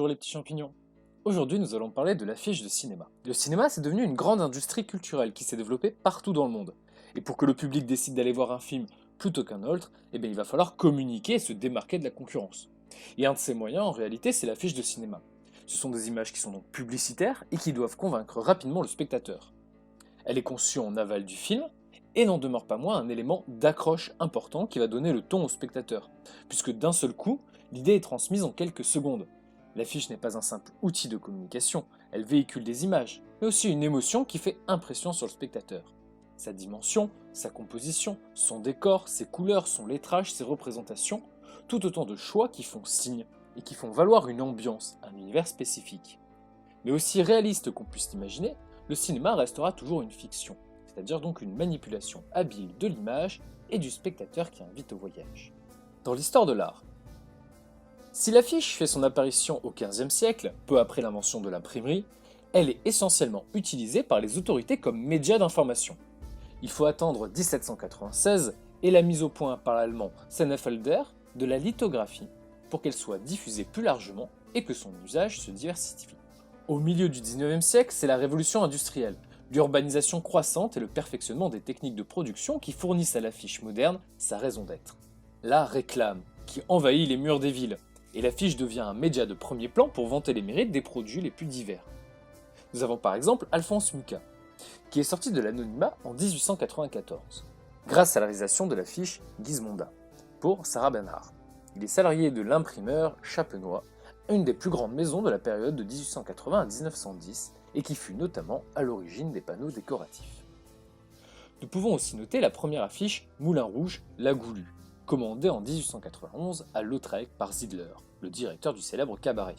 Bonjour les petits champignons. Aujourd'hui nous allons parler de l'affiche de cinéma. Le cinéma c'est devenu une grande industrie culturelle qui s'est développée partout dans le monde. Et pour que le public décide d'aller voir un film plutôt qu'un autre, il va falloir communiquer et se démarquer de la concurrence. Et un de ces moyens en réalité c'est l'affiche de cinéma. Ce sont des images qui sont donc publicitaires et qui doivent convaincre rapidement le spectateur. Elle est conçue en aval du film et n'en demeure pas moins un élément d'accroche important qui va donner le ton au spectateur, puisque d'un seul coup, l'idée est transmise en quelques secondes. L'affiche n'est pas un simple outil de communication, elle véhicule des images, mais aussi une émotion qui fait impression sur le spectateur. Sa dimension, sa composition, son décor, ses couleurs, son lettrage, ses représentations, tout autant de choix qui font signe et qui font valoir une ambiance, un univers spécifique. Mais aussi réaliste qu'on puisse l'imaginer, le cinéma restera toujours une fiction, c'est-à-dire donc une manipulation habile de l'image et du spectateur qui invite au voyage. Dans l'histoire de l'art, si l'affiche fait son apparition au XVe siècle, peu après l'invention de l'imprimerie, elle est essentiellement utilisée par les autorités comme média d'information. Il faut attendre 1796 et la mise au point par l'allemand Sennenfelder de la lithographie pour qu'elle soit diffusée plus largement et que son usage se diversifie. Au milieu du XIXe siècle, c'est la révolution industrielle, l'urbanisation croissante et le perfectionnement des techniques de production qui fournissent à l'affiche moderne sa raison d'être. La réclame, qui envahit les murs des villes, et l'affiche devient un média de premier plan pour vanter les mérites des produits les plus divers. Nous avons par exemple Alphonse Mucha, qui est sorti de l'anonymat en 1894, grâce à la réalisation de l'affiche Gizmonda, pour Sarah Bernhardt. Il est salarié de l'imprimeur Chapenois, une des plus grandes maisons de la période de 1880 à 1910, et qui fut notamment à l'origine des panneaux décoratifs. Nous pouvons aussi noter la première affiche Moulin Rouge, la Goulue, commandée en 1891 à Lautrec par Zidler, le directeur du célèbre cabaret.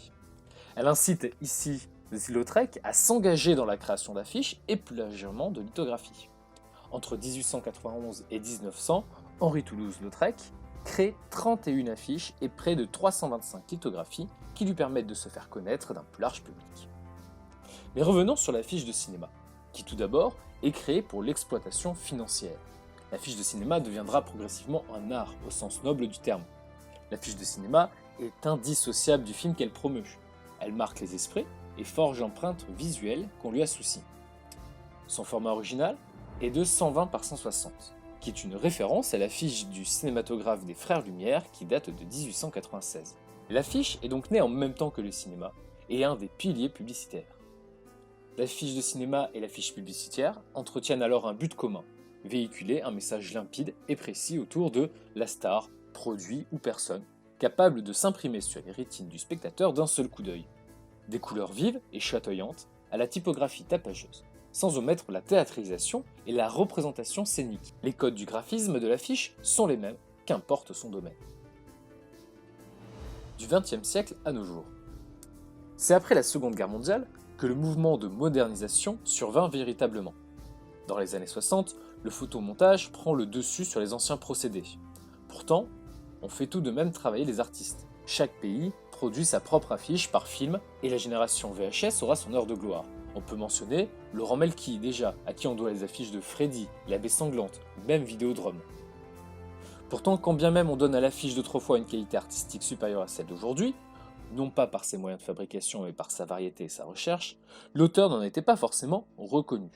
Elle incite ici Lautrec à s'engager dans la création d'affiches et plus largement de lithographie. Entre 1891 et 1900, Henri Toulouse-Lautrec crée 31 affiches et près de 325 lithographies qui lui permettent de se faire connaître d'un plus large public. Mais revenons sur l'affiche de cinéma, qui tout d'abord est créée pour l'exploitation financière. L'affiche de cinéma deviendra progressivement un art au sens noble du terme. L'affiche de cinéma est indissociable du film qu'elle promeut. Elle marque les esprits et forge l'empreinte visuelle qu'on lui associe. Son format original est de 120 par 160, qui est une référence à l'affiche du cinématographe des Frères Lumière qui date de 1896. L'affiche est donc née en même temps que le cinéma et est un des piliers publicitaires. L'affiche de cinéma et l'affiche publicitaire entretiennent alors un but commun, véhiculer un message limpide et précis autour de la star, produit ou personne, capable de s'imprimer sur les rétines du spectateur d'un seul coup d'œil. Des couleurs vives et chatoyantes à la typographie tapageuse, sans omettre la théâtralisation et la représentation scénique. Les codes du graphisme de l'affiche sont les mêmes, qu'importe son domaine. Du XXe siècle à nos jours. C'est après la Seconde Guerre mondiale que le mouvement de modernisation survint véritablement. Dans les années 60, le photomontage prend le dessus sur les anciens procédés. Pourtant, on fait tout de même travailler les artistes. Chaque pays produit sa propre affiche par film et la génération VHS aura son heure de gloire. On peut mentionner Laurent Melki déjà, à qui on doit les affiches de Freddy, L'abbé sanglante, ou même Vidéodrome. Pourtant, quand bien même on donne à l'affiche d'autrefois une qualité artistique supérieure à celle d'aujourd'hui, non pas par ses moyens de fabrication mais par sa variété et sa recherche, l'auteur n'en était pas forcément reconnu.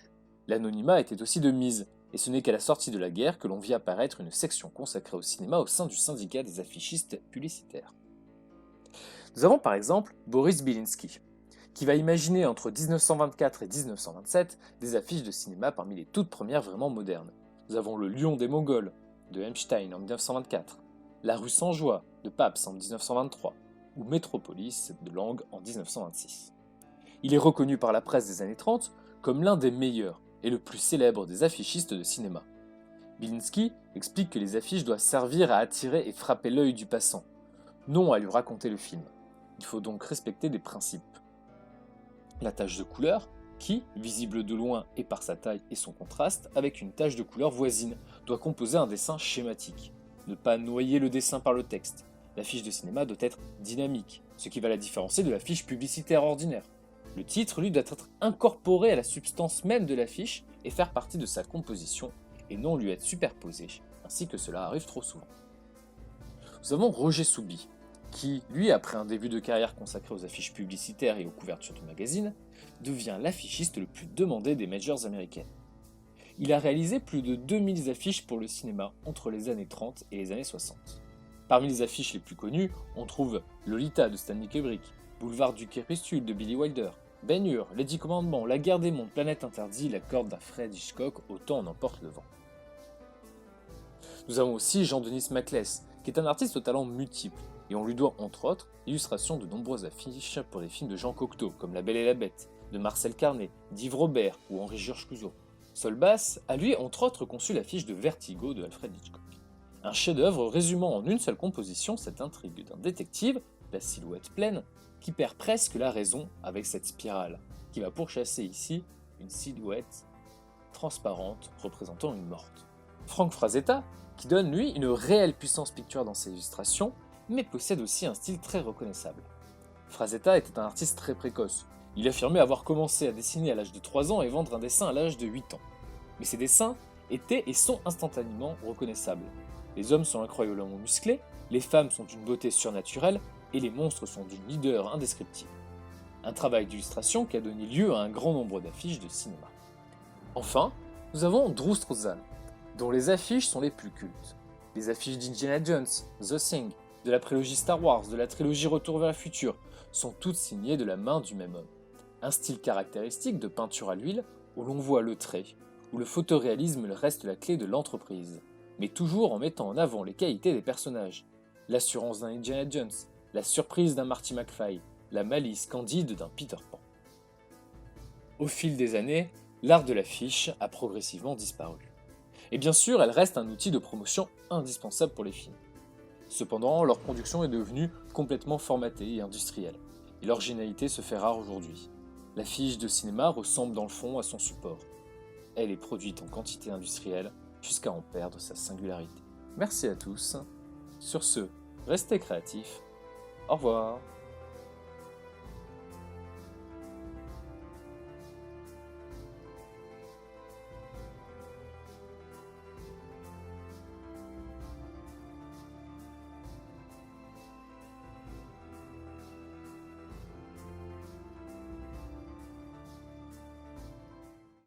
L'anonymat était aussi de mise, et ce n'est qu'à la sortie de la guerre que l'on vit apparaître une section consacrée au cinéma au sein du syndicat des affichistes publicitaires. Nous avons par exemple Boris Bilinski, qui va imaginer entre 1924 et 1927 des affiches de cinéma parmi les toutes premières vraiment modernes. Nous avons Le Lion des Mongols de Einstein en 1924, La rue sans joie de Pabst en 1923, ou Métropolis de Lang en 1926. Il est reconnu par la presse des années 30 comme l'un des meilleurs et le plus célèbre des affichistes de cinéma. Bilinski explique que les affiches doivent servir à attirer et frapper l'œil du passant, non à lui raconter le film. Il faut donc respecter des principes. La tache de couleur, qui, visible de loin et par sa taille et son contraste, avec une tache de couleur voisine, doit composer un dessin schématique. Ne pas noyer le dessin par le texte. L'affiche de cinéma doit être dynamique, ce qui va la différencier de l'affiche publicitaire ordinaire. Le titre, lui, doit être incorporé à la substance même de l'affiche et faire partie de sa composition, et non lui être superposé, ainsi que cela arrive trop souvent. Nous avons Roger Souby, qui, lui, après un début de carrière consacré aux affiches publicitaires et aux couvertures de magazines, devient l'affichiste le plus demandé des majors américaines. Il a réalisé plus de 2000 affiches pour le cinéma entre les années 30 et les années 60. Parmi les affiches les plus connues, on trouve Lolita de Stanley Kubrick, Boulevard du Crépuscule de Billy Wilder, Ben-Hur, Lady Commandement, La Guerre des Mondes, Planète Interdite, La Corde d'Alfred Hitchcock, Autant en emporte le vent. Nous avons aussi Jean-Denis Maclès, qui est un artiste au talent multiple, et on lui doit entre autres l'illustration de nombreuses affiches pour les films de Jean Cocteau, comme La Belle et la Bête, de Marcel Carné, d'Yves Robert ou Henri-Georges Clouzot. Solbass a lui entre autres conçu l'affiche de Vertigo de Alfred Hitchcock. Un chef-d'œuvre résumant en une seule composition cette intrigue d'un détective, la silhouette pleine, qui perd presque la raison avec cette spirale, qui va pourchasser ici une silhouette transparente représentant une morte. Frank Frazetta, qui donne lui une réelle puissance picture dans ses illustrations, mais possède aussi un style très reconnaissable. Frazetta était un artiste très précoce. Il affirmait avoir commencé à dessiner à l'âge de 3 ans et vendre un dessin à l'âge de 8 ans. Mais ses dessins étaient et sont instantanément reconnaissables. Les hommes sont incroyablement musclés, les femmes sont d'une beauté surnaturelle et les monstres sont d'une leader indescriptible. Un travail d'illustration qui a donné lieu à un grand nombre d'affiches de cinéma. Enfin, nous avons Drew Struzan, dont les affiches sont les plus cultes. Les affiches d'Indiana Jones, The Thing, de la prélogie Star Wars, de la trilogie Retour vers le futur, sont toutes signées de la main du même homme. Un style caractéristique de peinture à l'huile, où l'on voit le trait, où le photoréalisme reste la clé de l'entreprise, mais toujours en mettant en avant les qualités des personnages, l'assurance d'un Indiana Jones, la surprise d'un Marty McFly, la malice candide d'un Peter Pan. Au fil des années, l'art de l'affiche a progressivement disparu. Et bien sûr, elle reste un outil de promotion indispensable pour les films. Cependant, leur production est devenue complètement formatée et industrielle, et l'originalité se fait rare aujourd'hui. L'affiche de cinéma ressemble dans le fond à son support. Elle est produite en quantité industrielle jusqu'à en perdre sa singularité. Merci à tous. Sur ce, restez créatifs. Au revoir.